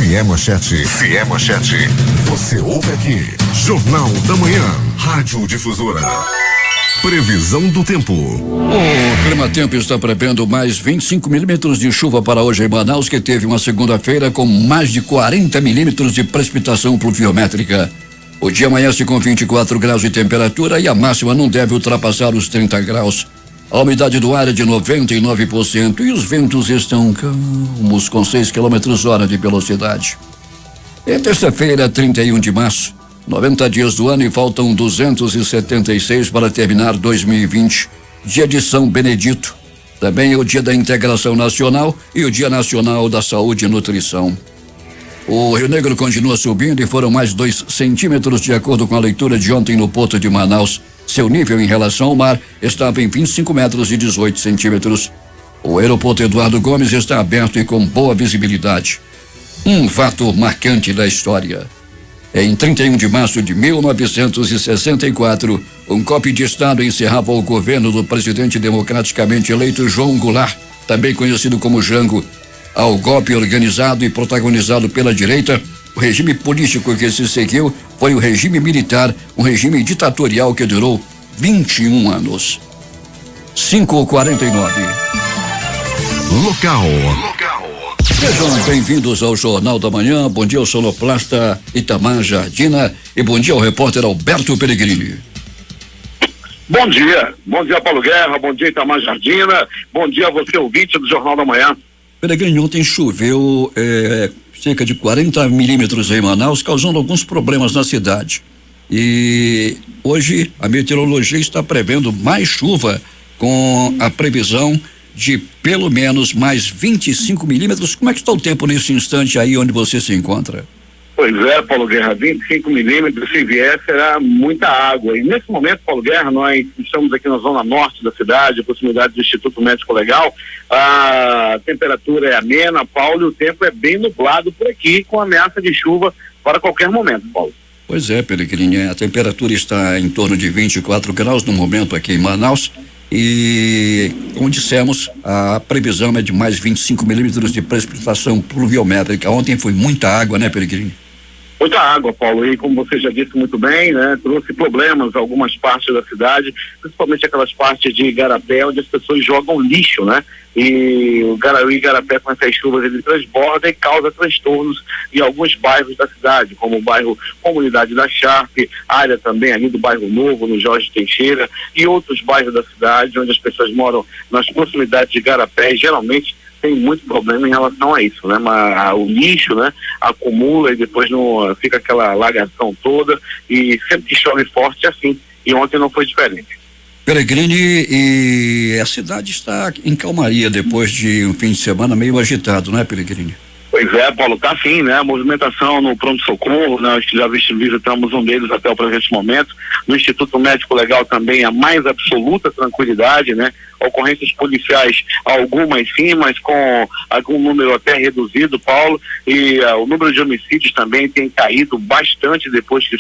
Se é manchete, você ouve aqui. Jornal da Manhã, Rádio Difusora. Previsão do tempo. O Climatempo está prevendo mais 25 milímetros de chuva para hoje em Manaus, que teve uma segunda-feira com mais de 40 milímetros de precipitação pluviométrica. O dia amanhece com 24 graus de temperatura e a máxima não deve ultrapassar os 30 graus. A umidade do ar é de 99% e os ventos estão calmos com 6 km/h de velocidade. É terça-feira, 31 de março, 90 dias do ano e faltam 276 para terminar 2020. Dia de São Benedito. Também é o dia da Integração Nacional e o Dia Nacional da Saúde e Nutrição. O Rio Negro continua subindo e foram mais 2 centímetros de acordo com a leitura de ontem no Porto de Manaus. Seu nível em relação ao mar estava em 25 metros e 18 centímetros. O aeroporto Eduardo Gomes está aberto e com boa visibilidade. Um fato marcante da história. Em 31 de março de 1964, um golpe de Estado encerrava o governo do presidente democraticamente eleito João Goulart, também conhecido como Jango. Ao golpe organizado e protagonizado pela direita, o regime político que se seguiu foi o regime militar, um regime ditatorial que durou 21 anos. 5h49. Local. Sejam bem-vindos ao Jornal da Manhã. Bom dia ao sonoplasta Itamar Jardina e bom dia ao repórter Alberto Peregrini. Bom dia Paulo Guerra, bom dia Itamar Jardina, bom dia a você ouvinte do Jornal da Manhã. Peregrini, ontem choveu cerca de 40 milímetros em Manaus, causando alguns problemas na cidade. E hoje a meteorologia está prevendo mais chuva, com a previsão de pelo menos mais 25 milímetros. Como é que está o tempo nesse instante aí onde você se encontra? Pois é, Paulo Guerra, 25 milímetros, se vier será muita água. E nesse momento, Paulo Guerra, nós estamos aqui na zona norte da cidade, proximidade do Instituto Médico Legal. A temperatura é amena, Paulo, e o tempo é bem nublado por aqui, com ameaça de chuva para qualquer momento, Paulo. Pois é, Peregrini, a temperatura está em torno de 24 graus no momento aqui em Manaus. E, como dissemos, a previsão é de mais 25 milímetros de precipitação pluviométrica. Ontem foi muita água, né, Peregrini? Muita água, Paulo, e como você já disse muito bem, né, trouxe problemas em algumas partes da cidade, principalmente aquelas partes de Igarapé, onde as pessoas jogam lixo, né? E o Igarapé, com essas chuvas, ele transborda e causa transtornos em alguns bairros da cidade, como o bairro Comunidade da Sharp, área também ali do bairro Novo, no Jorge Teixeira, e outros bairros da cidade, onde as pessoas moram nas proximidades de Igarapé, e geralmente tem muito problema em relação a isso, né? Mas o lixo, né, acumula e depois não fica aquela lagação toda, e sempre que chove forte é assim, e ontem não foi diferente. Peregrini, e a cidade está em calmaria depois de um fim de semana meio agitado, não é, Peregrini? Pois é, Paulo, tá sim, né? A movimentação no pronto-socorro, nós já visitamos um deles até o presente momento. No Instituto Médico Legal também a mais absoluta tranquilidade, né? Ocorrências policiais, algumas sim, mas com algum número até reduzido, Paulo, e o número de homicídios também tem caído bastante depois que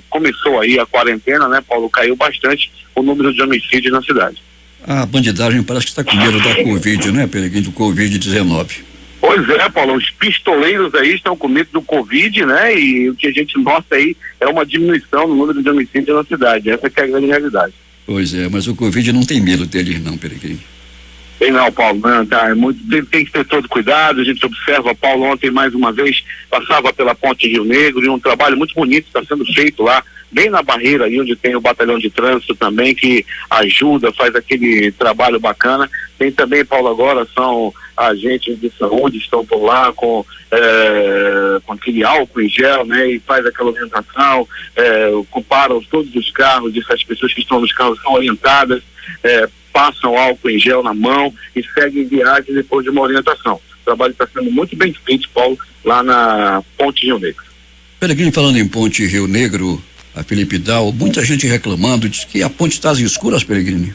começou aí a quarentena, né, Paulo? Caiu bastante o número de homicídios na cidade. A bandidagem parece que está com medo da Covid, né, Peregrini, do Covid-19. Pois é, Paulo, os pistoleiros aí estão com medo do Covid, né? E o que a gente nota aí é uma diminuição no número de homicídios na cidade. Essa que é a grande realidade. Pois é, mas o Covid não tem medo deles não, Peregrini. Tem não, Paulo, não, tá, tem que ter todo cuidado. A gente observa, Paulo, ontem mais uma vez passava pela Ponte Rio Negro e um trabalho muito bonito está sendo feito lá, bem na barreira ali onde tem o batalhão de trânsito também, que ajuda, faz aquele trabalho bacana. Tem também, Paulo, agora são agentes de saúde, estão por lá com aquele álcool em gel, né, e faz aquela orientação, comparam todos os carros, essas pessoas que estão nos carros são orientadas, passam álcool em gel na mão e seguem viagem depois de uma orientação. O trabalho está sendo muito bem feito, Paulo, lá na Ponte Rio Negro. Peregrini, falando em Ponte Rio Negro, a Felipe Dal, muita gente reclamando, diz que a ponte está às escuras, Peregrini.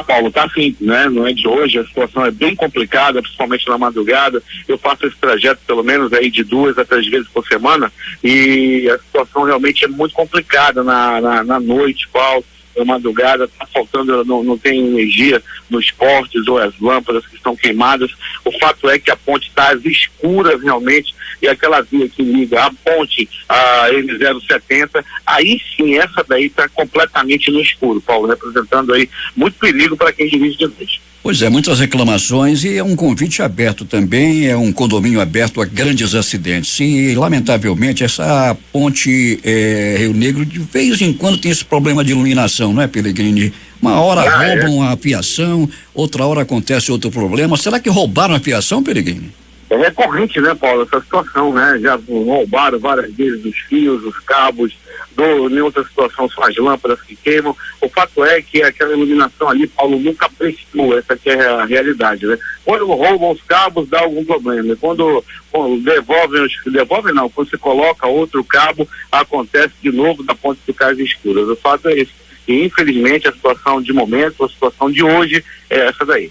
Paulo, tá sim, né? Não é de hoje, a situação é bem complicada, principalmente na madrugada. Eu faço esse trajeto pelo menos aí de 2 a 3 vezes por semana e a situação realmente é muito complicada na noite, Paulo. da madrugada, está faltando, não tem energia nos postes ou as lâmpadas que estão queimadas. O fato é que a ponte está às escuras realmente, e aquela via que liga a ponte a M070, aí sim, essa daí está completamente no escuro, Paulo, representando aí muito perigo para quem dirige de noite. Pois é, muitas reclamações e é um convite aberto também, é um condomínio aberto a grandes acidentes. E, lamentavelmente, essa ponte Rio Negro, de vez em quando tem esse problema de iluminação, não é, Pellegrini? Uma hora roubam a fiação, outra hora acontece outro problema. Será que roubaram a fiação, Pellegrini? É recorrente, né, Paulo, essa situação, né? Já roubaram várias vezes os fios, os cabos, em outra situação são as lâmpadas que queimam. O fato é que aquela iluminação ali, Paulo, nunca prestou, essa que é a realidade, né? Quando roubam os cabos, dá algum problema. Quando quando se coloca outro cabo, acontece de novo da ponte ficar às escuras. O fato é esse. E, infelizmente, a situação de momento, a situação de hoje é essa daí.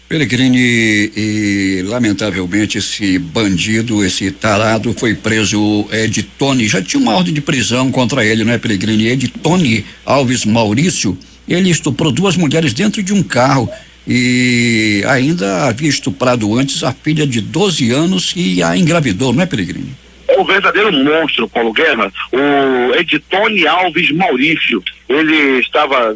Pellegrini, e lamentavelmente esse bandido, esse tarado foi preso, Edtone, já tinha uma ordem de prisão contra ele, não é, Pellegrini? Edtone Alves Maurício, ele estuprou 2 mulheres dentro de um carro e ainda havia estuprado antes a filha de 12 anos e a engravidou, não é, Pellegrini? É um verdadeiro monstro, Paulo Guerra, o Edtone Alves Maurício. Ele estava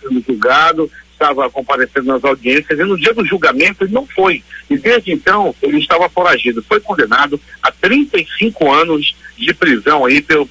sendo julgado, estava comparecendo nas audiências e no dia do julgamento ele não foi. E desde então ele estava foragido. Foi condenado a 35 anos de prisão aí pelo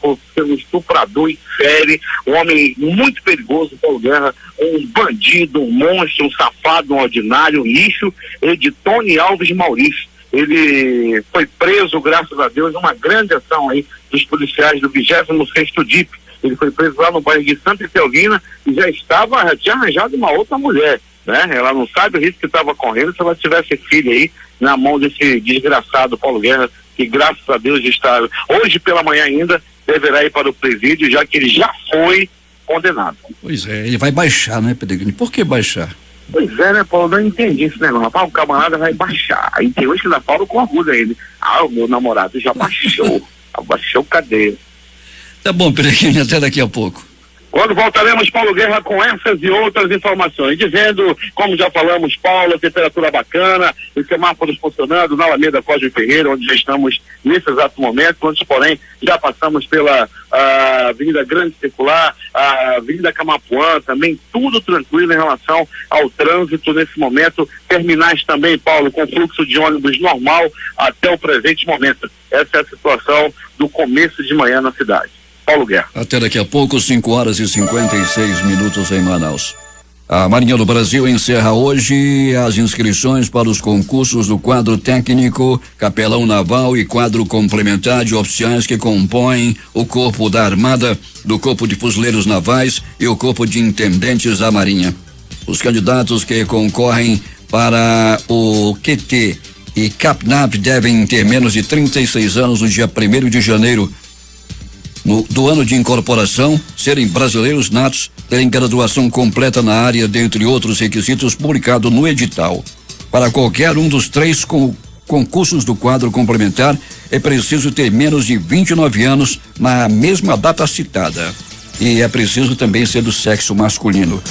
estuprador em série, um homem muito perigoso, Paulo Guerra, um bandido, um monstro, um safado, um ordinário, um lixo, Edtone Alves Maurício. Ele foi preso, graças a Deus, numa grande ação aí dos policiais do 26º DIP. Ele foi preso lá no bairro de Santa Etelvina e tinha arranjado uma outra mulher, né? Ela não sabe o risco que estava correndo se ela tivesse filho aí na mão desse desgraçado Paulo Guerra, que graças a Deus está, hoje pela manhã ainda, deverá ir para o presídio, já que ele já foi condenado. Pois é, ele vai baixar, né, Pellegrini? Por que baixar? Pois é, né, Paulo? Não entendi esse negócio. Rapaz, o camarada vai baixar. Aí tem hoje que ainda fala com orgulho ele. O meu namorado já baixou. Abaixou cadeia. Tá bom, Pellegrini, até daqui a pouco. Quando voltaremos, Paulo Guerra, com essas e outras informações, dizendo, como já falamos, Paulo, a temperatura bacana, os semáforos funcionando na Alameda Cosme Ferreira, onde já estamos nesse exato momento, antes, porém, já passamos pela Avenida Grande Circular, a Avenida Camapuã, também tudo tranquilo em relação ao trânsito nesse momento, terminais também, Paulo, com fluxo de ônibus normal até o presente momento. Essa é a situação do começo de manhã na cidade. Paulo Guerra. Até daqui a pouco, 5h56 em Manaus. A Marinha do Brasil encerra hoje as inscrições para os concursos do quadro técnico, capelão naval e quadro complementar de oficiais que compõem o Corpo da Armada, do Corpo de Fuzileiros Navais e o Corpo de Intendentes da Marinha. Os candidatos que concorrem para o QT e CAPNAP devem ter menos de 36 anos no dia 1º de janeiro do ano de incorporação, serem brasileiros natos, terem graduação completa na área, dentre outros requisitos publicados no edital. Para qualquer um dos 3 concursos do quadro complementar, é preciso ter menos de 29 anos na mesma data citada. E é preciso também ser do sexo masculino.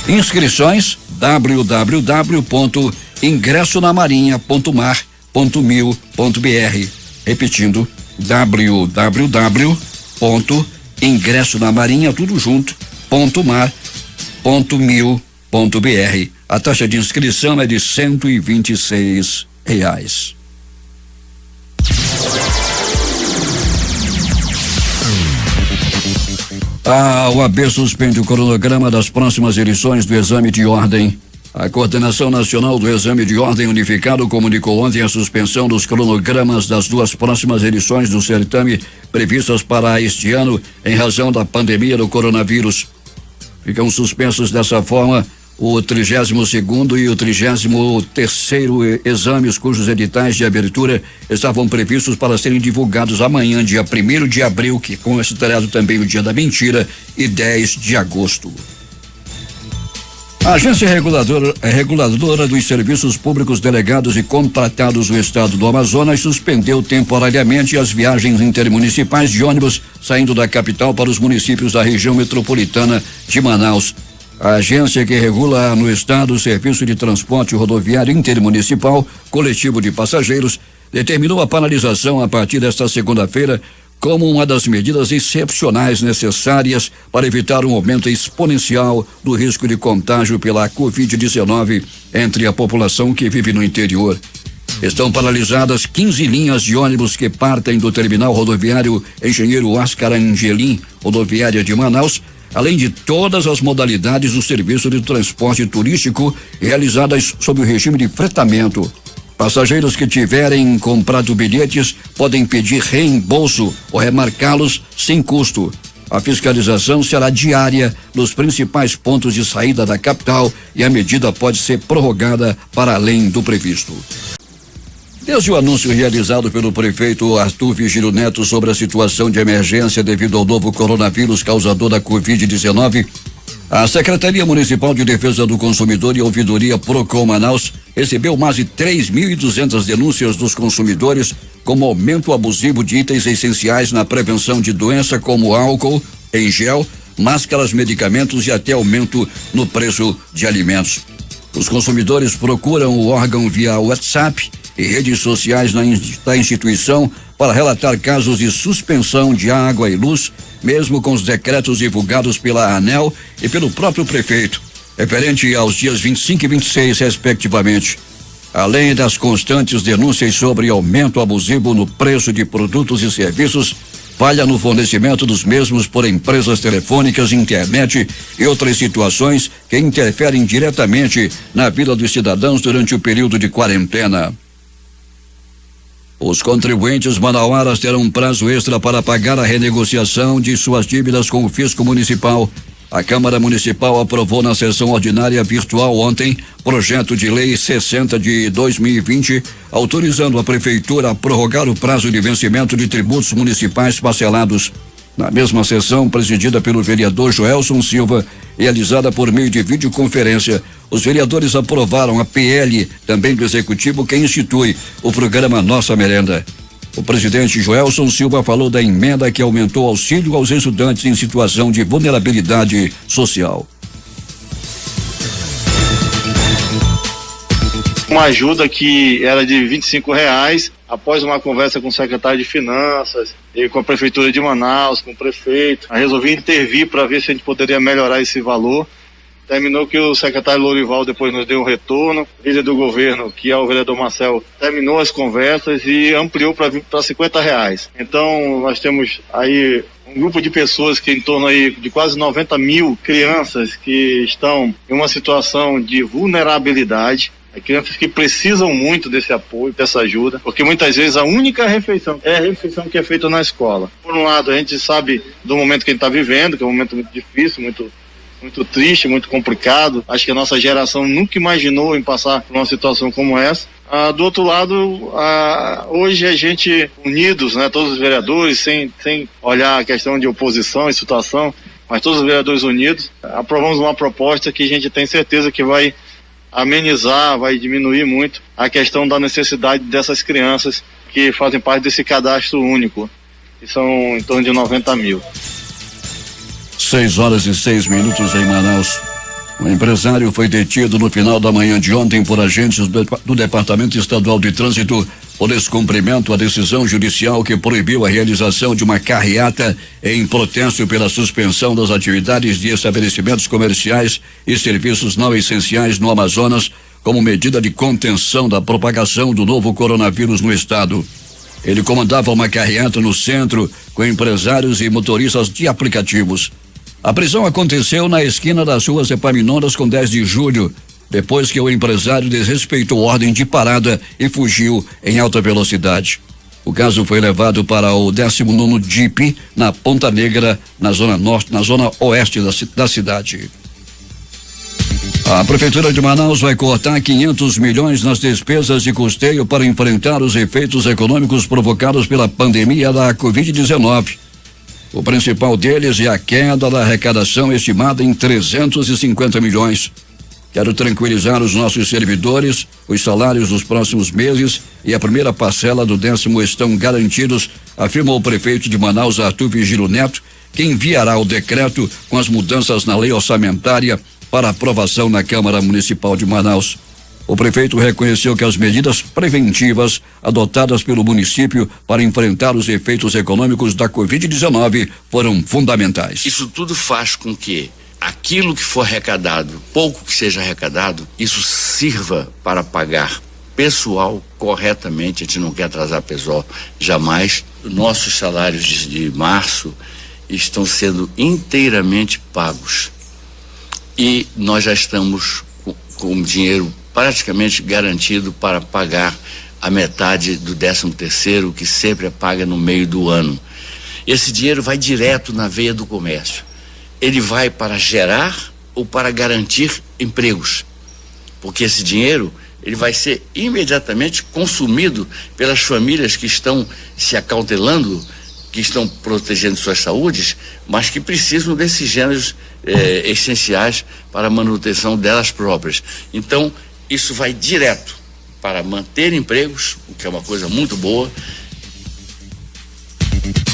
Inscrições: www.ingressonamarinha.mar.mil.br. Repetindo, www.ingressonamarinha, tudo junto, .mar.mil.br. A taxa de inscrição é de R$126. A OAB suspende o cronograma das próximas edições do exame de ordem. A Coordenação Nacional do Exame de Ordem Unificado comunicou ontem a suspensão dos cronogramas das 2 próximas edições do certame previstas para este ano em razão da pandemia do coronavírus. Ficam suspensos dessa forma o 32º e o 33º exames, cujos editais de abertura estavam previstos para serem divulgados amanhã, dia 1º de abril, que considerado também o dia da mentira, e 10 de agosto. A agência reguladora dos serviços públicos delegados e contratados no estado do Amazonas suspendeu temporariamente as viagens intermunicipais de ônibus saindo da capital para os municípios da região metropolitana de Manaus. A agência que regula no estado o serviço de transporte rodoviário intermunicipal coletivo de passageiros determinou a paralisação a partir desta segunda-feira como uma das medidas excepcionais necessárias para evitar um aumento exponencial do risco de contágio pela Covid-19 entre a população que vive no interior. Estão paralisadas 15 linhas de ônibus que partem do terminal rodoviário Engenheiro Oscar Angelim, rodoviária de Manaus, além de todas as modalidades do serviço de transporte turístico realizadas sob o regime de fretamento. Passageiros que tiverem comprado bilhetes podem pedir reembolso ou remarcá-los sem custo. A fiscalização será diária nos principais pontos de saída da capital e a medida pode ser prorrogada para além do previsto. Desde o anúncio realizado pelo prefeito Arthur Vigílio Neto sobre a situação de emergência devido ao novo coronavírus causador da Covid-19, a Secretaria Municipal de Defesa do Consumidor e Ouvidoria Procon Manaus recebeu mais de 3.200 denúncias dos consumidores como aumento abusivo de itens essenciais na prevenção de doença como álcool em gel, máscaras, medicamentos e até aumento no preço de alimentos. Os consumidores procuram o órgão via WhatsApp e redes sociais da instituição para relatar casos de suspensão de água e luz, mesmo com os decretos divulgados pela ANEEL e pelo próprio prefeito, referente aos dias 25 e 26, respectivamente. Além das constantes denúncias sobre aumento abusivo no preço de produtos e serviços, falha no fornecimento dos mesmos por empresas telefônicas, internet e outras situações que interferem diretamente na vida dos cidadãos durante o período de quarentena. Os contribuintes manauaras terão um prazo extra para pagar a renegociação de suas dívidas com o fisco municipal. A Câmara Municipal aprovou na sessão ordinária virtual ontem projeto de lei 60 de 2020, autorizando a prefeitura a prorrogar o prazo de vencimento de tributos municipais parcelados. Na mesma sessão, presidida pelo vereador Joelson Silva, realizada por meio de videoconferência, os vereadores aprovaram a PL, também do Executivo, que institui o programa Nossa Merenda. O presidente Joelson Silva falou da emenda que aumentou o auxílio aos estudantes em situação de vulnerabilidade social. Uma ajuda que era de R$25, após uma conversa com o secretário de Finanças e com a Prefeitura de Manaus, com o prefeito, eu resolvi intervir para ver se a gente poderia melhorar esse valor. Terminou que o secretário Lorival depois nos deu um retorno, o líder do governo, que é o vereador Marcel, terminou as conversas e ampliou para R$50. Então nós temos aí um grupo de pessoas que em torno aí de quase 90 mil crianças que estão em uma situação de vulnerabilidade. Crianças que precisam muito desse apoio, dessa ajuda, porque muitas vezes a única refeição é a refeição que é feita na escola. Por um lado, a gente sabe do momento que a gente está vivendo, que é um momento muito difícil, muito triste, muito complicado. Acho que a nossa geração nunca imaginou em passar por uma situação como essa. Do outro lado, hoje a gente, unidos, né, todos os vereadores, sem olhar a questão de oposição e situação, mas todos os vereadores unidos, aprovamos uma proposta que a gente tem certeza que vai amenizar, vai diminuir muito a questão da necessidade dessas crianças que fazem parte desse cadastro único, que são em torno de 90 mil. 6h06 em Manaus. O empresário foi detido no final da manhã de ontem por agentes do Departamento Estadual de Trânsito por descumprimento à decisão judicial que proibiu a realização de uma carreata em protesto pela suspensão das atividades de estabelecimentos comerciais e serviços não essenciais no Amazonas como medida de contenção da propagação do novo coronavírus no estado. Ele comandava uma carreata no centro com empresários e motoristas de aplicativos. A prisão aconteceu na esquina das ruas Epaminondas com 10 de julho, depois que o empresário desrespeitou ordem de parada e fugiu em alta velocidade. O caso foi levado para o 19º DIP na Ponta Negra, na zona oeste da cidade. A Prefeitura de Manaus vai cortar 500 milhões nas despesas de custeio para enfrentar os efeitos econômicos provocados pela pandemia da Covid-19. O principal deles é a queda da arrecadação estimada em 350 milhões. Quero tranquilizar os nossos servidores, os salários dos próximos meses e a primeira parcela do 10º estão garantidos, afirmou o prefeito de Manaus, Arthur Vigílio Neto, que enviará o decreto com as mudanças na lei orçamentária para aprovação na Câmara Municipal de Manaus. O prefeito reconheceu que as medidas preventivas adotadas pelo município para enfrentar os efeitos econômicos da Covid-19 foram fundamentais. Isso tudo faz com que aquilo que for arrecadado, pouco que seja arrecadado, isso sirva para pagar pessoal corretamente. A gente não quer atrasar pessoal jamais. Nossos salários de março estão sendo inteiramente pagos e nós já estamos com dinheiro praticamente garantido para pagar a metade do 13º, que sempre é paga no meio do ano. Esse dinheiro vai direto na veia do comércio. Ele vai para gerar ou para garantir empregos, porque esse dinheiro ele vai ser imediatamente consumido pelas famílias que estão se acautelando, que estão protegendo suas saúdes, mas que precisam desses gêneros essenciais para a manutenção delas próprias. Então, isso vai direto para manter empregos, o que é uma coisa muito boa.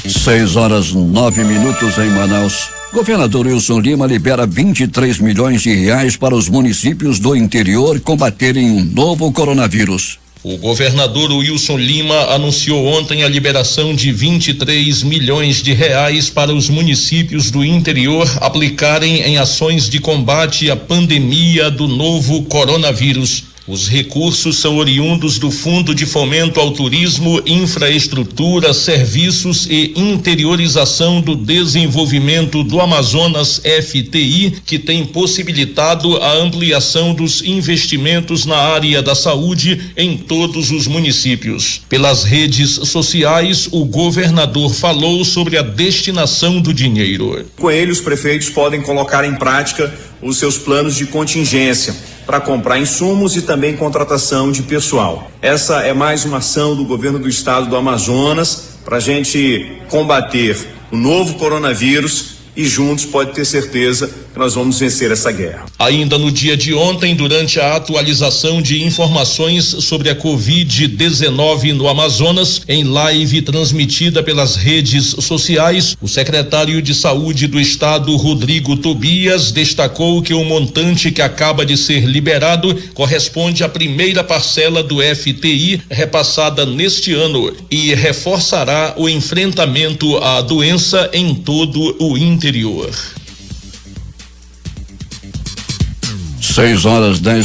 6h09 em Manaus. Governador Wilson Lima libera 23 milhões de reais para os municípios do interior combaterem um novo coronavírus. O governador Wilson Lima anunciou ontem a liberação de 23 milhões de reais para os municípios do interior aplicarem em ações de combate à pandemia do novo coronavírus. Os recursos são oriundos do Fundo de Fomento ao Turismo, Infraestrutura, Serviços e Interiorização do Desenvolvimento do Amazonas, FTI, que tem possibilitado a ampliação dos investimentos na área da saúde em todos os municípios. Pelas redes sociais, o governador falou sobre a destinação do dinheiro. Com ele, os prefeitos podem colocar em prática os seus planos de contingência para comprar insumos e também contratação de pessoal. Essa é mais uma ação do governo do estado do Amazonas para a gente combater o novo coronavírus e juntos pode ter certeza que nós vamos vencer essa guerra. Ainda no dia de ontem, durante a atualização de informações sobre a Covid-19 no Amazonas, em live transmitida pelas redes sociais, o secretário de Saúde do estado, Rodrigo Tobias, destacou que o montante que acaba de ser liberado corresponde à primeira parcela do FTI repassada neste ano e reforçará o enfrentamento à doença em todo o interior. 6h10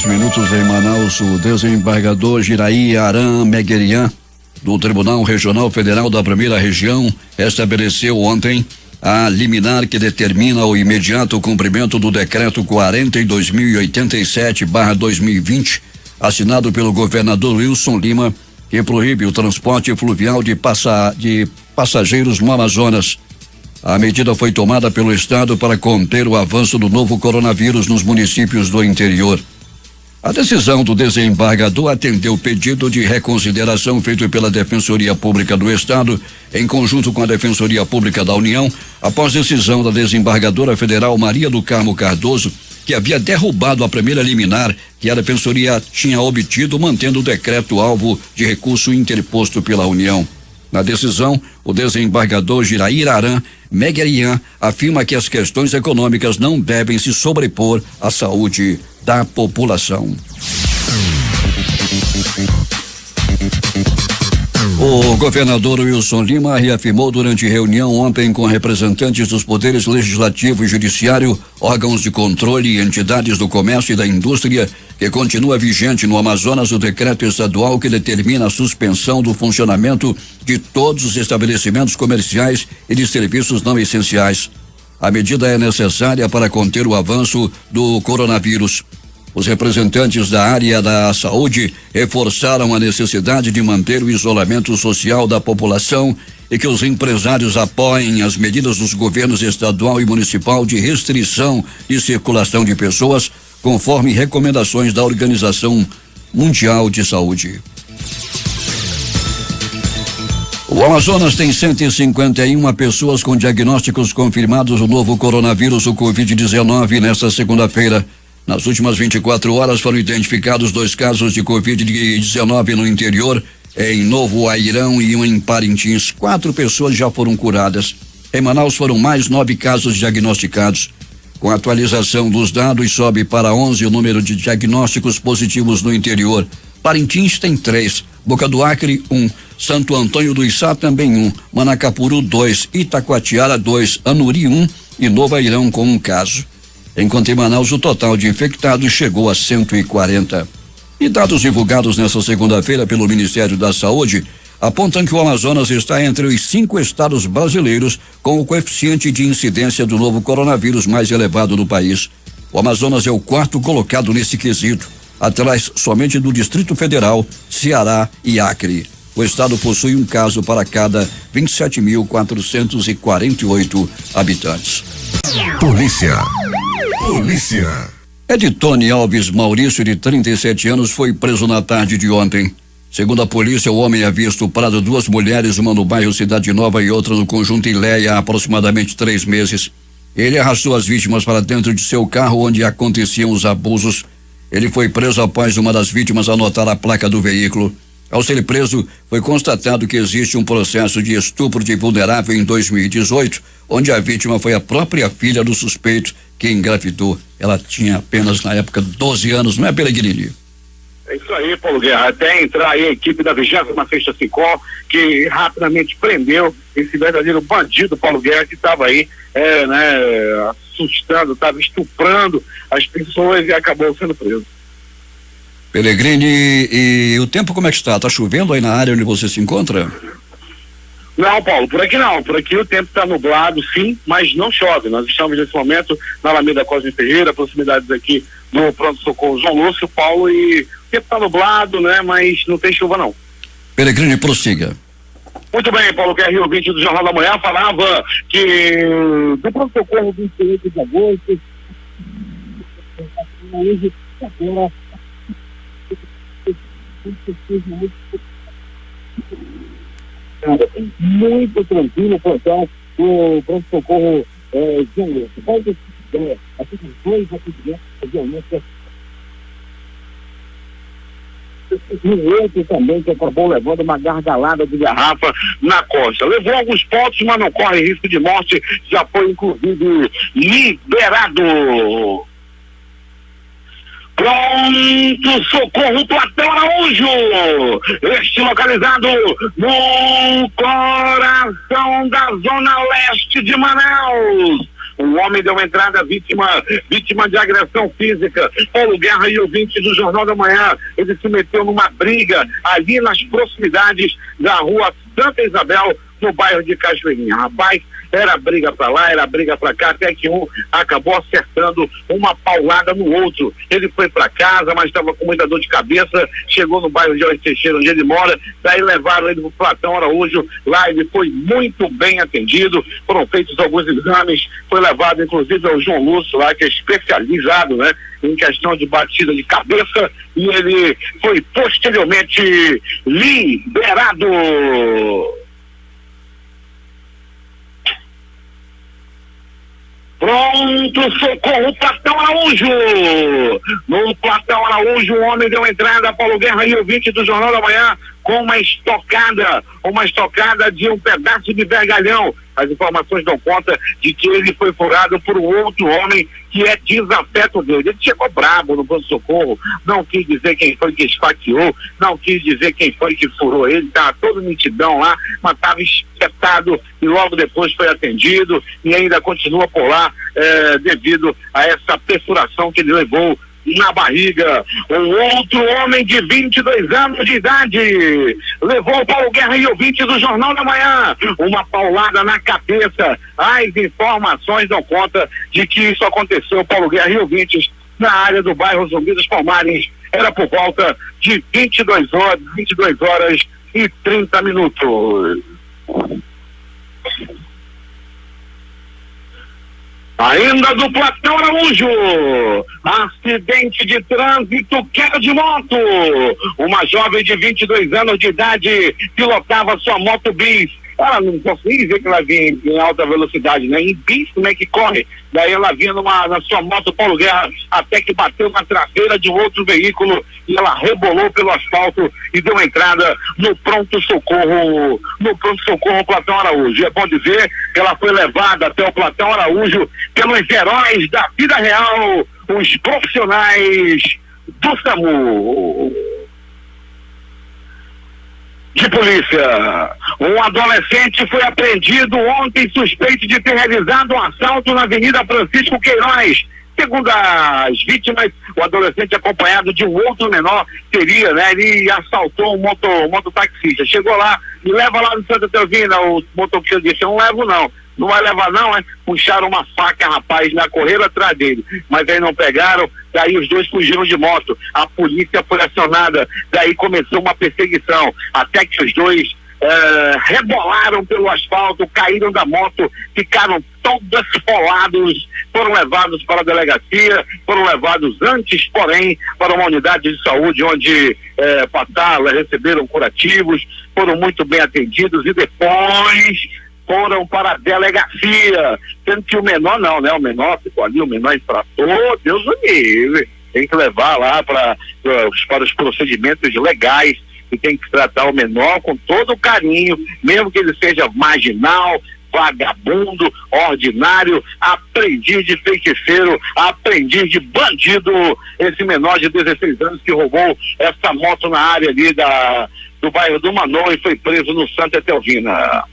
em Manaus. O desembargador Jiraí Aran Meguerian, do Tribunal Regional Federal da Primeira Região, estabeleceu ontem a liminar que determina o imediato cumprimento do decreto 42.087/2020, assinado pelo governador Wilson Lima, que proíbe o transporte fluvial de passageiros no Amazonas. A medida foi tomada pelo estado para conter o avanço do novo coronavírus nos municípios do interior. A decisão do desembargador atendeu o pedido de reconsideração feito pela Defensoria Pública do Estado, em conjunto com a Defensoria Pública da União, após decisão da desembargadora federal Maria do Carmo Cardoso, que havia derrubado a primeira liminar que a Defensoria tinha obtido, mantendo o decreto alvo de recurso interposto pela União. Na decisão, o desembargador Jiraí Aran Meguerian afirma que as questões econômicas não devem se sobrepor à saúde da população. O governador Wilson Lima reafirmou durante reunião ontem com representantes dos poderes legislativo e judiciário, órgãos de controle e entidades do comércio e da indústria que continua vigente no Amazonas o decreto estadual que determina a suspensão do funcionamento de todos os estabelecimentos comerciais e de serviços não essenciais. A medida é necessária para conter o avanço do coronavírus. Os representantes da área da saúde reforçaram a necessidade de manter o isolamento social da população e que os empresários apoiem as medidas dos governos estadual e municipal de restrição de circulação de pessoas, conforme recomendações da Organização Mundial de Saúde. O Amazonas tem 151 pessoas com diagnósticos confirmados do novo coronavírus, o Covid-19, nesta segunda-feira. Nas últimas 24 horas foram identificados 2 casos de Covid-19 no interior, em Novo Airão e um em Parintins. 4 pessoas já foram curadas. Em Manaus foram mais 9 casos diagnosticados. Com a atualização dos dados, sobe para 11 o número de diagnósticos positivos no interior. Parintins tem 3, Boca do Acre 1, Santo Antônio do Içá também 1, Manacapuru 2, Itacoatiara 2, Anuri 1 e Novo Airão com 1 caso. Enquanto em Manaus o total de infectados chegou a 140. E dados divulgados nesta segunda-feira pelo Ministério da Saúde apontam que o Amazonas está entre os 5 estados brasileiros com o coeficiente de incidência do novo coronavírus mais elevado no país. O Amazonas é o 4º colocado nesse quesito, atrás somente do Distrito Federal, Ceará e Acre. O estado possui um caso para cada 27.448 habitantes. Polícia. Edtone Alves Maurício, de 37 anos, foi preso na tarde de ontem. Segundo a polícia, o homem havia estuprado 2 mulheres, uma no bairro Cidade Nova e outra no conjunto Ileia, há aproximadamente 3 meses. Ele arrastou as vítimas para dentro de seu carro, onde aconteciam os abusos. Ele foi preso após uma das vítimas anotar a placa do veículo. Ao ser preso, foi constatado que existe um processo de estupro de vulnerável em 2018, onde a vítima foi a própria filha do suspeito que engravidou. Ela tinha apenas, na época, 12 anos, não é, Peregrini? É isso aí, Paulo Guerra. Até entrar aí a equipe da 26ª SICOM, que rapidamente prendeu esse verdadeiro bandido, Paulo Guerra, que estava aí, assustando, estava estuprando as pessoas e acabou sendo preso. Peregrini, e o tempo como é que está? Está chovendo aí na área onde você se encontra? Não, Paulo, por aqui não. Por aqui o tempo está nublado, sim, mas não chove. Nós estamos nesse momento na Alameda Cosme Ferreira, proximidades aqui do pronto-socorro João Lúcio, Paulo, e o tempo está nublado, né? Mas não tem chuva, não. Peregrini, prossiga. Muito bem, Paulo, que é Rio 20 do Jornal da Manhã, falava que do pronto-socorro 28 de agosto, muito tranquilo, plantão, o pronto-socorro João Lúcio. Pode aqui tem 2 atendimentos de violência. E outro também que acabou levando uma gargalada de garrafa na costa. Levou alguns pontos, mas não corre risco de morte. Já foi, inclusive, liberado. Pronto, socorro, Platão Araújo, este localizado no coração da zona leste de Manaus. Um homem deu entrada vítima de agressão física. Paulo Guerra e ouvinte do Jornal da Manhã. Ele se meteu numa briga ali nas proximidades da rua Santa Isabel, no bairro de Cachoeirinha. Rapaz, era briga pra lá, era briga pra cá, até que um acabou acertando uma paulada no outro. Ele foi pra casa, mas estava com muita dor de cabeça, chegou no bairro de Jorge Teixeira, onde ele mora, daí levaram ele pro Platão Araújo. Lá ele foi muito bem atendido, foram feitos alguns exames, foi levado inclusive ao João Lúcio lá, que é especializado, né, em questão de batida de cabeça, e ele foi posteriormente liberado. Pronto, socorro, Platão Araújo. No Platão Araújo, o homem deu entrada, Paulo Guerra e ouvinte do Jornal da Manhã, com uma estocada de um pedaço de vergalhão. As informações dão conta de que ele foi furado por um outro homem que é desafeto dele. Ele chegou brabo no pronto-socorro, não quis dizer quem foi que esfaqueou, não quis dizer quem foi que furou ele, estava todo nitidão lá, mas estava espetado e logo depois foi atendido e ainda continua por lá devido a essa perfuração que ele levou na barriga. Um outro homem de 22 anos de idade levou Paulo Guerra e ouvinte do Jornal da Manhã uma paulada na cabeça. As informações dão conta de que isso aconteceu, Paulo Guerra e ouvintes, na área do bairro Zumbi dos Palmares. Era por volta de 22 horas e 30 minutos. Ainda do Platão Araújo, acidente de trânsito, queda de moto. Uma jovem de 22 anos de idade pilotava sua moto bis. Ela não posso nem dizer que ela vinha em alta velocidade, né? Em bis, como é que corre? Daí ela vinha na sua moto Paulo Guerra, até que bateu na traseira de um outro veículo e ela rebolou pelo asfalto e deu entrada no pronto-socorro Platão Araújo. É bom dizer que ela foi levada até o Platão Araújo pelos heróis da vida real, os profissionais do SAMU. De polícia, um adolescente foi apreendido ontem suspeito de ter realizado um assalto na Avenida Francisco Queiroz. Segundo as vítimas, o adolescente acompanhado de um outro menor teria, né? Ele assaltou um mototaxista. Chegou lá, me leva lá no Santa Teresina, o motoqueiro disse, eu não levo não vai levar não, hein? Puxaram uma faca, rapaz, na correram atrás dele, mas aí não pegaram, daí os dois fugiram de moto, a polícia foi acionada, daí começou uma perseguição, até que os dois rebolaram pelo asfalto, caíram da moto, ficaram todos esfolados, foram levados para a delegacia, foram levados antes, porém, para uma unidade de saúde onde passaram, receberam curativos, foram muito bem atendidos e depois foram para a delegacia, sendo que o menor não, né? O menor ficou ali, o menor infrator, Deus o livre, tem que levar lá para os procedimentos legais e tem que tratar o menor com todo o carinho, mesmo que ele seja marginal, vagabundo, ordinário, aprendiz de feiticeiro, aprendiz de bandido, esse menor de 16 anos que roubou essa moto na área ali do bairro do Manô e foi preso no Santa Teresina.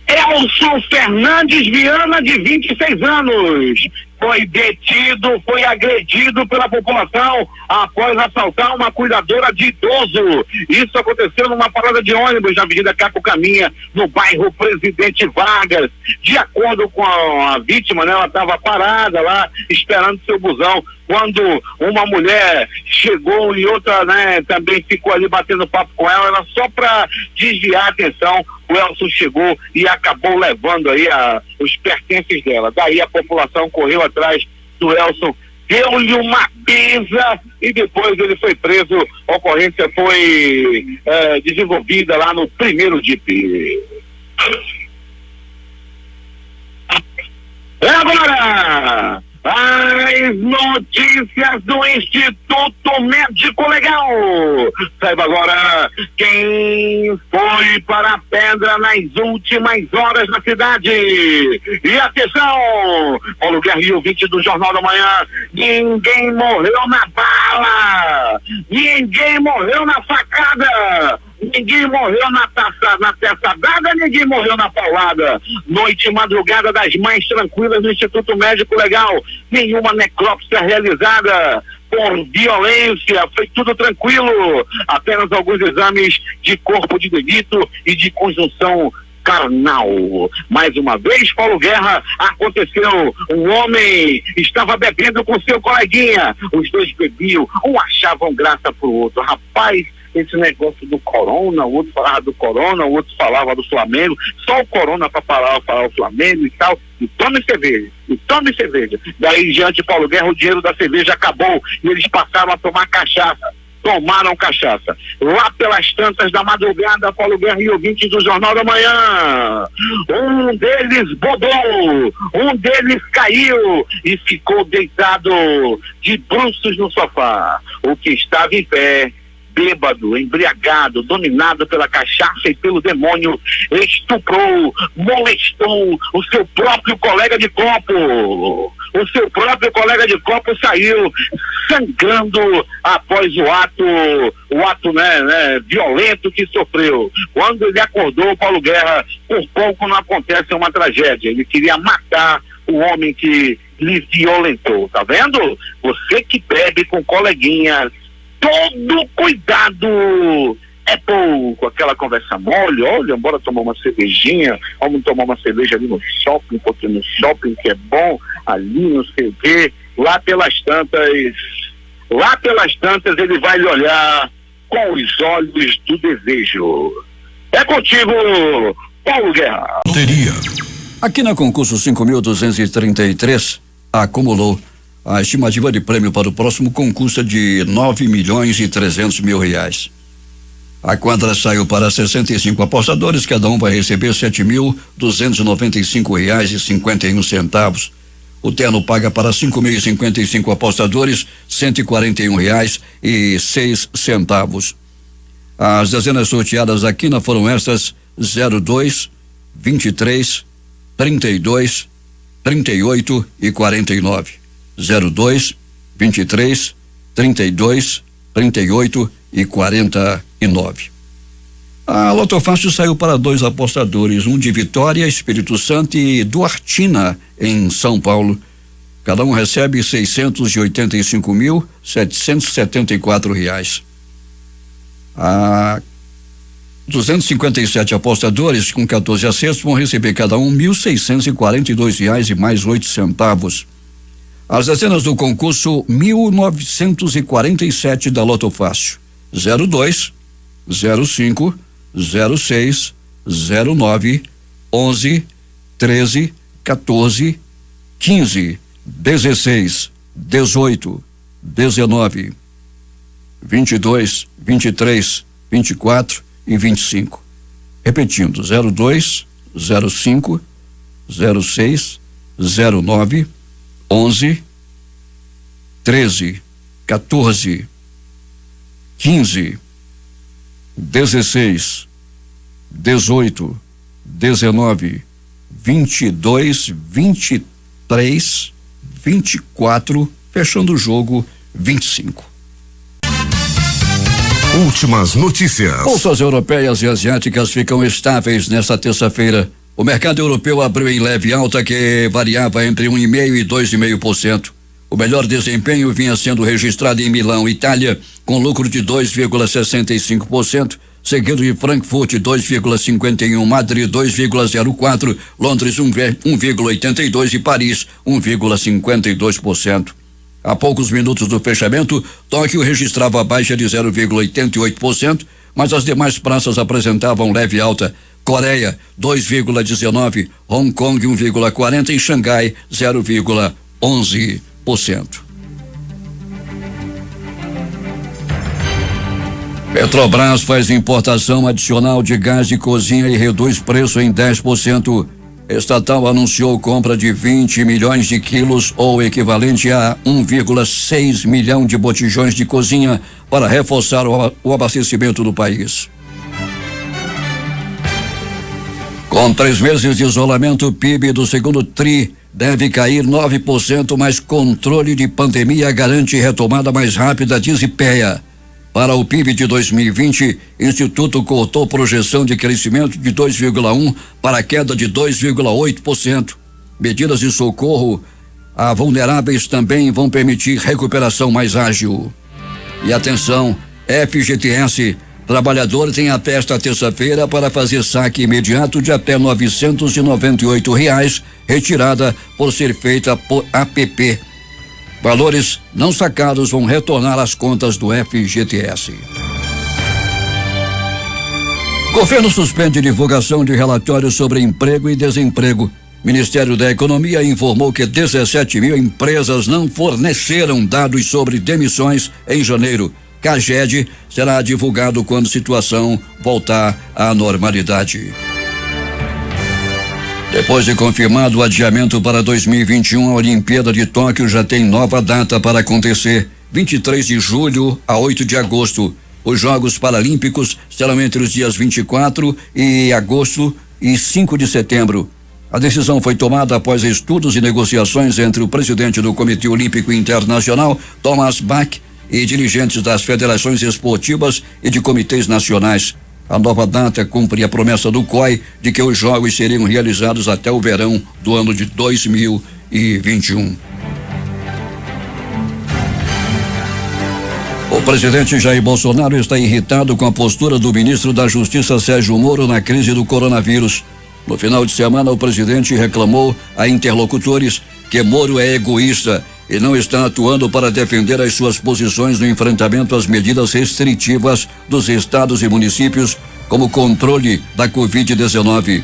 Elson Fernandes Viana, de 26 anos, foi detido, foi agredido pela população após assaltar uma cuidadora de idoso. Isso aconteceu numa parada de ônibus na Avenida Caco Caminha, no bairro Presidente Vargas. De acordo com a vítima, né, ela estava parada lá, esperando seu busão, quando uma mulher chegou e outra, né, também ficou ali batendo papo com ela, era só para desviar a atenção. O Elson chegou e acabou levando aí os pertences dela. Daí a população correu atrás do Elson, deu-lhe uma pisa e depois ele foi preso. A ocorrência foi desenvolvida lá no primeiro DIP. Agora, as notícias do Instituto Médico Legal. Saiba agora quem foi para a pedra nas últimas horas na cidade. E atenção, Paulo Guerra e ouvinte do Jornal da Manhã, ninguém morreu na bala, ninguém morreu na facada, ninguém morreu na teçadada, ninguém morreu na paulada. Noite e madrugada das mais tranquilas no Instituto Médico Legal. Nenhuma necrópsia realizada por violência, foi tudo tranquilo. Apenas alguns exames de corpo de delito e de conjunção carnal. Mais uma vez, Paulo Guerra, aconteceu. Um homem estava bebendo com seu coleguinha. Os dois bebiam, um achavam graça pro outro. Rapaz, esse negócio do corona, o outro falava do corona, o outro falava do Flamengo, só o corona para falar o Flamengo e tal, e tome cerveja. Daí, diante de Paulo Guerra, o dinheiro da cerveja acabou e eles passaram a tomar cachaça. Tomaram cachaça. Lá pelas tantas da madrugada, Paulo Guerra e ouvintes do Jornal da Manhã, um deles bodou, um deles caiu e ficou deitado de bruços no sofá. O que estava em pé, bêbado, embriagado, dominado pela cachaça e pelo demônio, estuprou, molestou o seu próprio colega de copo. O seu próprio colega de copo saiu sangrando após o ato violento que sofreu. Quando ele acordou, Paulo Guerra, por pouco não acontece uma tragédia. Ele queria matar o homem que lhe violentou. Tá vendo? Você que bebe com coleguinha, todo cuidado é pouco. Aquela conversa mole, olha, bora tomar uma cervejinha, vamos tomar uma cerveja ali no shopping, porque no shopping que é bom, ali não sei o quê. Lá pelas tantas ele vai lhe olhar com os olhos do desejo. É contigo, Paulo Guerra. Loteria. Aqui na concurso 5.233 acumulou a estimativa de prêmio para o próximo concurso é de R$ 9.300.000. A quadra saiu para 65 apostadores, cada um vai receber R$7.295,51. O terno paga para 5.055 apostadores R$141,06. As dezenas sorteadas aqui foram estas: 02, 23, 32, 38 e 49. 02, 23, 32, 38 e 49. A Loto Fácil saiu para 2 apostadores, um de Vitória, Espírito Santo e Duartina, em São Paulo. Cada um recebe R$685.774. A 257 apostadores com 14 acertos vão receber cada um R$1.642 e mais 8 centavos. As dezenas do concurso 1947 da Loto Fácil: 02, 05, 06, 09, 11, 13, 14, 15, 16, 18, 19, 22, 23, 24 e 25. Repetindo: 02, 05, 06, 09, 11, 13, 14, 15, 16, 18, 19, 22, 23, 24, fechando o jogo 25. Últimas notícias. Bolsas europeias e asiáticas ficam estáveis nesta terça-feira. O mercado europeu abriu em leve alta que variava entre 1,5% e 2,5%. O melhor desempenho vinha sendo registrado em Milão, Itália, com lucro de 2,65%, seguido de Frankfurt 2,51%, Madrid 2,04%, Londres 1,82% e Paris 1,52%. A poucos minutos do fechamento, Tóquio registrava baixa de 0,88%, mas as demais praças apresentavam leve alta. Coreia 2,19%, Hong Kong 1,40% e Xangai 0,11%. Petrobras faz importação adicional de gás de cozinha e reduz preço em 10%. Estatal anunciou compra de 20 milhões de quilos, ou equivalente a 1,6 milhão de botijões de cozinha, para reforçar o abastecimento do país. Com 3 meses de isolamento, o PIB do segundo TRI deve cair 9%, mas controle de pandemia garante retomada mais rápida, diz IPEA. Para o PIB de 2020, Instituto cortou projeção de crescimento de 2,1% para queda de 2,8%. Medidas de socorro a vulneráveis também vão permitir recuperação mais ágil. E atenção, FGTS. Trabalhador tem até esta terça-feira para fazer saque imediato de até R$998, retirada por ser feita por APP. Valores não sacados vão retornar às contas do FGTS. Governo suspende divulgação de relatórios sobre emprego e desemprego. Ministério da Economia informou que 17 mil empresas não forneceram dados sobre demissões em janeiro. CAGED será divulgado quando a situação voltar à normalidade. Depois de confirmado o adiamento para 2021, a Olimpíada de Tóquio já tem nova data para acontecer: 23 de julho a 8 de agosto. Os Jogos Paralímpicos serão entre os dias 24 de agosto e 5 de setembro. A decisão foi tomada após estudos e negociações entre o presidente do Comitê Olímpico Internacional, Thomas Bach, e dirigentes das federações esportivas e de comitês nacionais. A nova data cumpre a promessa do COI de que os jogos seriam realizados até o verão do ano de 2021. O presidente Jair Bolsonaro está irritado com a postura do ministro da Justiça, Sérgio Moro, na crise do coronavírus. No final de semana, o presidente reclamou a interlocutores que Moro é egoísta e não está atuando para defender as suas posições no enfrentamento às medidas restritivas dos estados e municípios, como controle da Covid-19.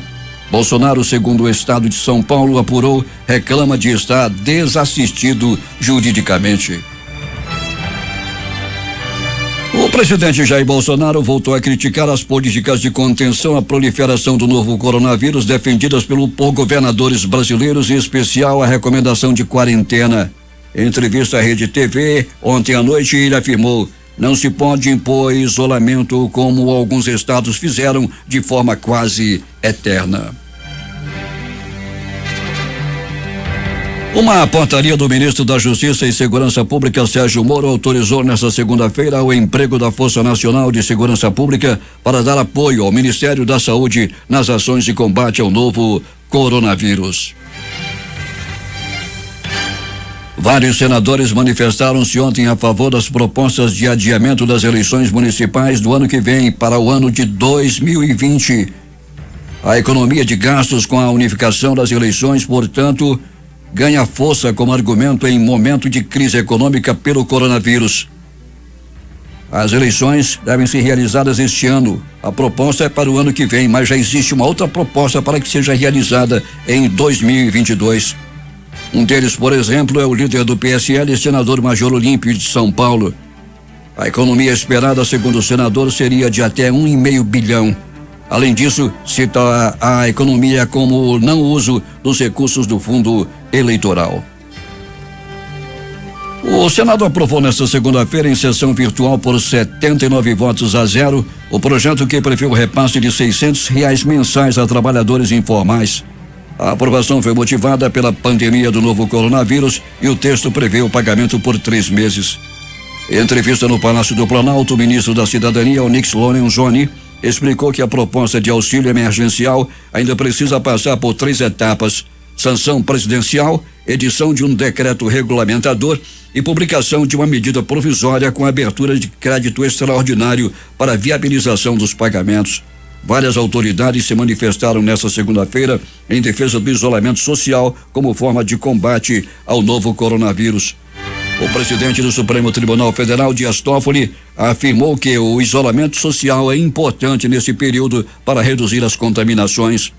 Bolsonaro, segundo o estado de São Paulo apurou, reclama de estar desassistido juridicamente. O O presidente Jair Bolsonaro voltou a criticar as políticas de contenção à proliferação do novo coronavírus defendidas por governadores brasileiros, em especial a recomendação de quarentena. Em entrevista à Rede TV, ontem à noite, ele afirmou: não se pode impor isolamento como alguns estados fizeram de forma quase eterna. Uma portaria do ministro da Justiça e Segurança Pública, Sérgio Moro, autorizou nesta segunda-feira o emprego da Força Nacional de Segurança Pública para dar apoio ao Ministério da Saúde nas ações de combate ao novo coronavírus. Vários senadores manifestaram-se ontem a favor das propostas de adiamento das eleições municipais do ano que vem para o ano de 2020. A economia de gastos com a unificação das eleições, portanto, ganha força como argumento em momento de crise econômica pelo coronavírus. As eleições devem ser realizadas este ano. A proposta é para o ano que vem, mas já existe uma outra proposta para que seja realizada em 2022. Um deles, por exemplo, é o líder do PSL, senador Major Olímpio de São Paulo. A economia esperada, segundo o senador, seria de até 1,5 bilhão. Além disso, cita a economia como o não uso dos recursos do fundo eleitoral. O Senado aprovou nesta segunda-feira, em sessão virtual por 79 votos a 0, o projeto que prevê o repasse de R$600 mensais a trabalhadores informais. A aprovação foi motivada pela pandemia do novo coronavírus e o texto prevê o pagamento por 3 meses. Em entrevista no Palácio do Planalto, o ministro da Cidadania, Onyx Lorenzoni, explicou que a proposta de auxílio emergencial ainda precisa passar por 3 etapas: sanção presidencial, edição de um decreto regulamentador e publicação de uma medida provisória com abertura de crédito extraordinário para viabilização dos pagamentos. Várias autoridades se manifestaram nesta segunda-feira em defesa do isolamento social como forma de combate ao novo coronavírus. O presidente do Supremo Tribunal Federal, Dias Toffoli, afirmou que o isolamento social é importante nesse período para reduzir as contaminações.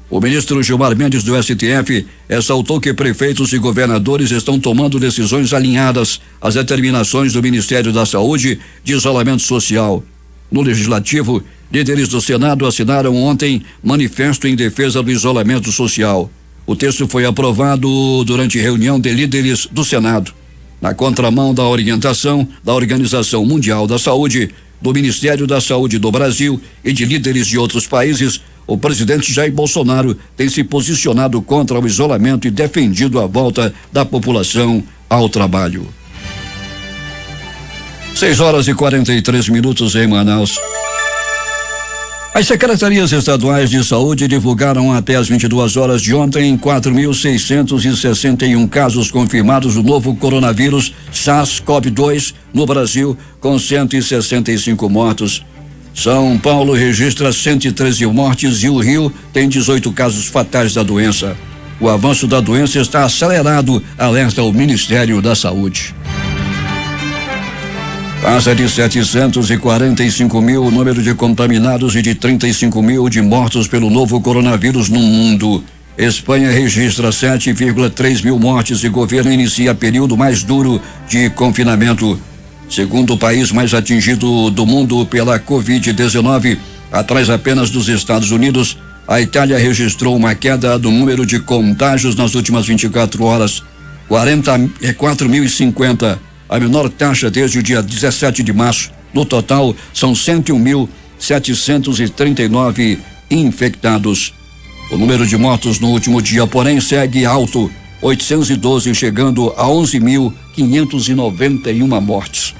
O ministro Gilmar Mendes, do STF, ressaltou que prefeitos e governadores estão tomando decisões alinhadas às determinações do Ministério da Saúde de isolamento social. No Legislativo, líderes do Senado assinaram ontem manifesto em defesa do isolamento social. O texto foi aprovado durante reunião de líderes do Senado, na contramão da orientação da Organização Mundial da Saúde, do Ministério da Saúde do Brasil e de líderes de outros países. O presidente Jair Bolsonaro tem se posicionado contra o isolamento e defendido a volta da população ao trabalho. 6h43 em Manaus. As secretarias estaduais de saúde divulgaram até as 22 horas de ontem 4.661 casos confirmados do novo coronavírus SARS-CoV-2 no Brasil, com 165 mortos. São Paulo registra 113 mortes e o Rio tem 18 casos fatais da doença. O avanço da doença está acelerado, alerta o Ministério da Saúde. Passa de 745 mil o número de contaminados e de 35 mil de mortos pelo novo coronavírus no mundo. Espanha registra 7,3 mil mortes e governo inicia período mais duro de confinamento. Segundo o país mais atingido do mundo pela Covid-19, atrás apenas dos Estados Unidos, a Itália registrou uma queda do número de contágios nas últimas 24 horas, 4.050. A menor taxa desde o dia 17 de março. No total, são 101.739 infectados. O número de mortos no último dia, porém, segue alto, 812, chegando a 11.591 mortes.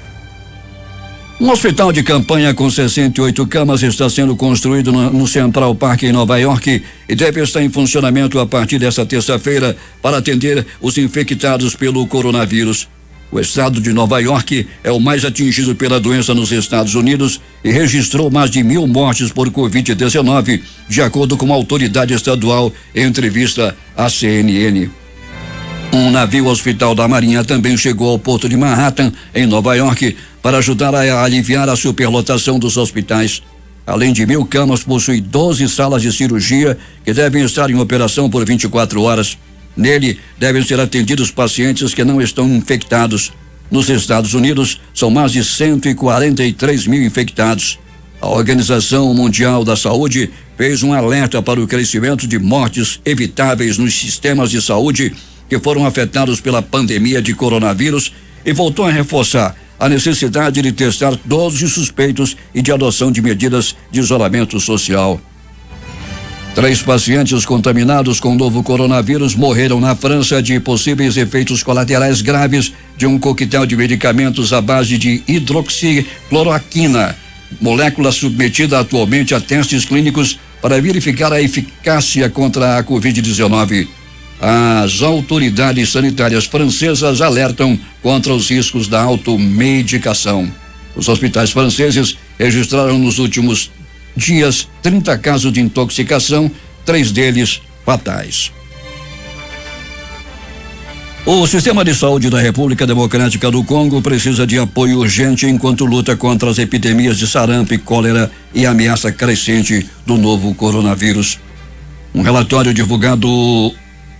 Um hospital de campanha com 68 camas está sendo construído no Central Park em Nova York e deve estar em funcionamento a partir desta terça-feira para atender os infectados pelo coronavírus. O estado de Nova York é o mais atingido pela doença nos Estados Unidos e registrou mais de 1.000 mortes por Covid-19, de acordo com uma autoridade estadual em entrevista à CNN. Um navio hospital da Marinha também chegou ao porto de Manhattan, em Nova York, para ajudar a aliviar a superlotação dos hospitais. Além de 1.000 camas, possui 12 salas de cirurgia que devem estar em operação por 24 horas. Nele, devem ser atendidos pacientes que não estão infectados. Nos Estados Unidos, são mais de 143 mil infectados. A Organização Mundial da Saúde fez um alerta para o crescimento de mortes evitáveis nos sistemas de saúde que foram afetados pela pandemia de coronavírus e voltou a reforçar a necessidade de testar todos os suspeitos e de adoção de medidas de isolamento social. 3 pacientes contaminados com o novo coronavírus morreram na França de possíveis efeitos colaterais graves de um coquetel de medicamentos à base de hidroxicloroquina, molécula submetida atualmente a testes clínicos para verificar a eficácia contra a Covid-19. As autoridades sanitárias francesas alertam contra os riscos da automedicação. Os hospitais franceses registraram nos últimos dias 30 casos de intoxicação, 3 deles fatais. O sistema de saúde da República Democrática do Congo precisa de apoio urgente enquanto luta contra as epidemias de sarampo e cólera e a ameaça crescente do novo coronavírus. Um relatório divulgado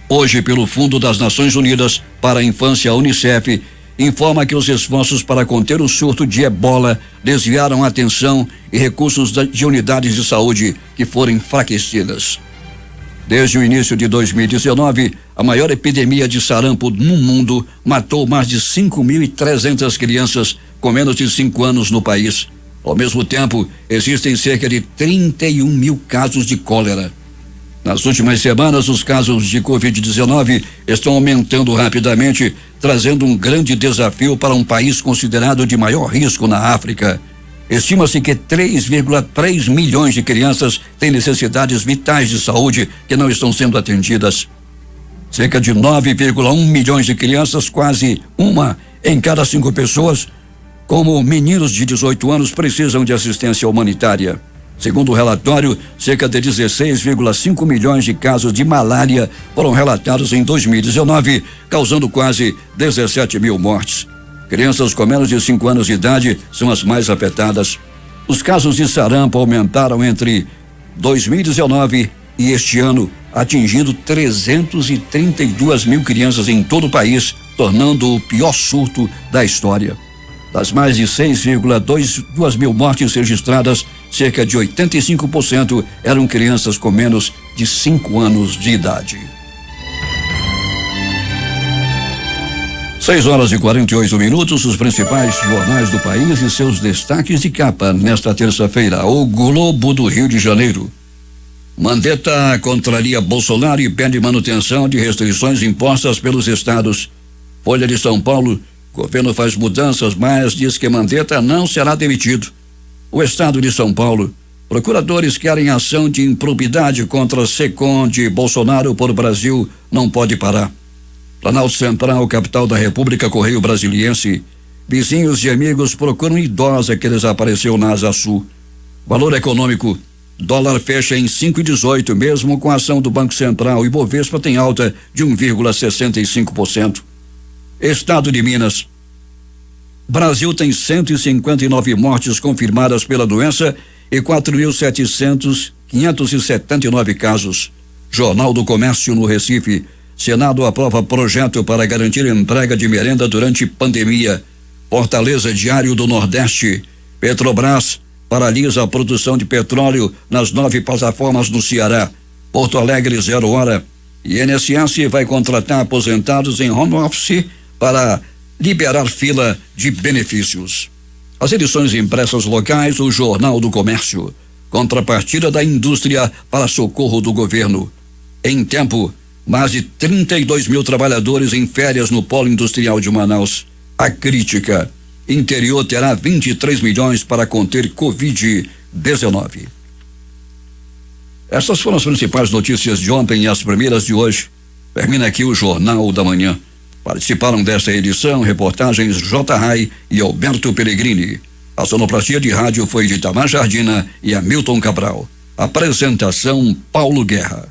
hoje pelo Fundo das Nações Unidas para a Infância, UNICEF, informa que os esforços para conter o surto de ebola desviaram a atenção e recursos de unidades de saúde que foram enfraquecidas. Desde o início de 2019, a maior epidemia de sarampo no mundo matou mais de 5.300 crianças com menos de 5 anos no país. Ao mesmo tempo, existem cerca de 31 mil casos de cólera. Nas últimas semanas, os casos de Covid-19 estão aumentando rapidamente, trazendo um grande desafio para um país considerado de maior risco na África. Estima-se que 3,3 milhões de crianças têm necessidades vitais de saúde que não estão sendo atendidas. Cerca de 9,1 milhões de crianças, quase 1 em cada 5 pessoas, como meninos de 18 anos, precisam de assistência humanitária. Segundo o relatório, cerca de 16,5 milhões de casos de malária foram relatados em 2019, causando quase 17 mil mortes. Crianças com menos de 5 anos de idade são as mais afetadas. Os casos de sarampo aumentaram entre 2019 e este ano, atingindo 332 mil crianças em todo o país, tornando o pior surto da história. Das mais de 6,2 mil mortes registradas, cerca de 85% eram crianças com menos de 5 anos de idade. 6h48, os principais jornais do país e seus destaques de capa nesta terça-feira. O Globo do Rio de Janeiro. Mandetta contraria Bolsonaro e pede manutenção de restrições impostas pelos estados. Folha de São Paulo. Governo faz mudanças, mas diz que Mandetta não será demitido. O estado de São Paulo. Procuradores querem ação de improbidade contra SECOM de Bolsonaro por Brasil não pode parar. Planalto Central, capital da República, Correio Brasiliense. Vizinhos e amigos procuram idosa que desapareceu na Asa Sul. Valor econômico. Dólar fecha em 5,18, mesmo com a ação do Banco Central. E Bovespa tem alta de 1,65%. Estado de Minas. Brasil tem 159 mortes confirmadas pela doença e 4.579 casos. Jornal do Comércio no Recife. Senado aprova projeto para garantir entrega de merenda durante pandemia. Fortaleza, Diário do Nordeste. Petrobras paralisa a produção de petróleo nas 9 plataformas no Ceará. Porto Alegre, 0 hora. INSS vai contratar aposentados em home office para liberar fila de benefícios. As edições impressas locais, o Jornal do Comércio. Contrapartida da indústria para socorro do governo. Em tempo, mais de 32 mil trabalhadores em férias no polo industrial de Manaus. A crítica. Interior terá 23 milhões para conter Covid-19. Essas foram as principais notícias de ontem e as primeiras de hoje. Termina aqui o Jornal da Manhã. Participaram desta edição reportagens J. Rai e Alberto Pellegrini. A sonoplastia de rádio foi de Itamar Jardina e Hamilton Cabral. Apresentação Paulo Guerra.